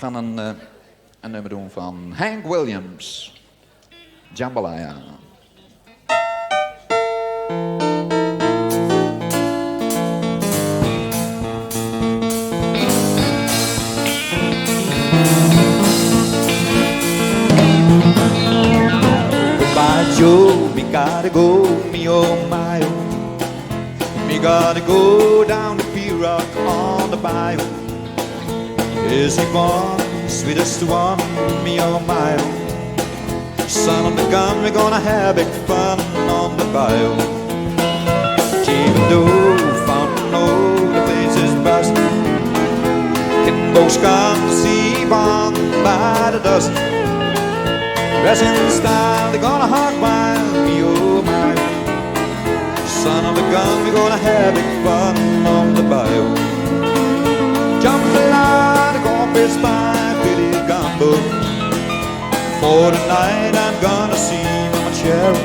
gaan een nummer doen van Hank Williams. Jambalaya. Goodbye, Joe, me gotta go, me oh my oh. Me gotta go down to P-Rock on the bayou. Is he born, sweetest one, me oh my oh. Son of the gun, we're gonna have big fun on the bayou. Even though fountain, oh, the place is busted. Can folks come to see one by the dozen. Dress in style, they're gonna hog wild, me oh my. Son of a gun, we're gonna have big fun on the bayou. Jump the line, they're gonna be spy, Billy Gumbo. For tonight, I'm gonna see Mama Cherry.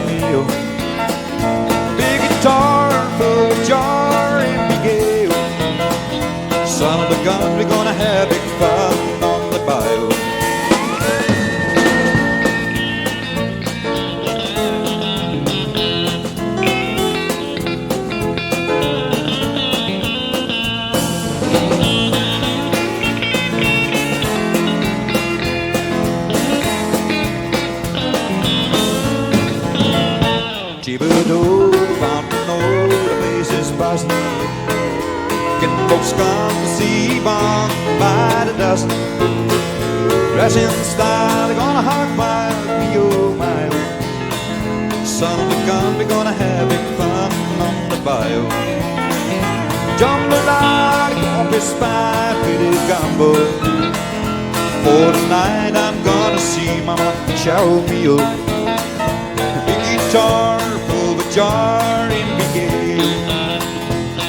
Big guitar, full jar, and big ale. Son of a gun, we're gonna have big fun on the bayou. Thibodeau, fountain, oh, the place is buzzing. Can folks come to see Bon by the dozen? Dress in style, they're gonna hog wild, me oh my oh. Son of a gun, we're gonna have big fun on the bayou. Jambalaya, gonna be spy, pretty gumbo. For tonight, I'm gonna see Mama chow me oh. Big guitar, full of a jar in big ale.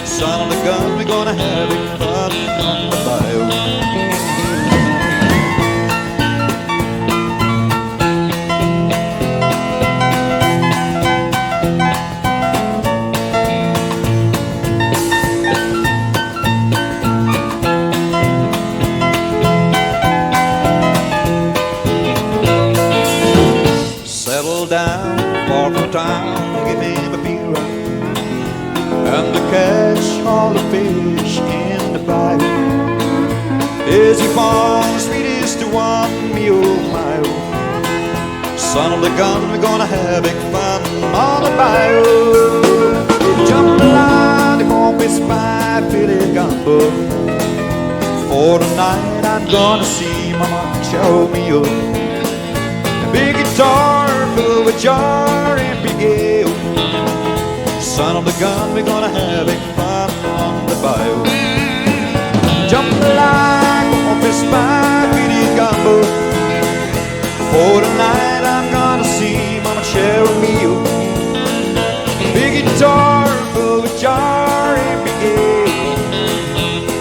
Son of a gun, we're gonna have big fun on the bayou. Settle down, far from town, give him a beer and to catch all the fish in the bayou. Is he born the sweetest one, me oh my oh. Son of the gun, we're gonna have big fun on the bayou. Jump the line, they won't be spy, Billy Gumbo. For tonight, I'm gonna see Mama chow me oh. Big guitar, full of a jar and big ale. Son of the gun, we're gonna have big fun on the bayou. Jump the line, won't be spy, Billy Gumbo. For tonight, I'm gonna see Mama Cheryl Meal. Big guitar, full of a jar and big ale.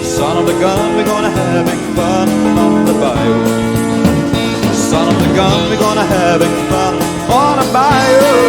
Son of the gun, we're gonna have big fun on the bayou. Son of the gun, we're gonna have big fun on the bayou.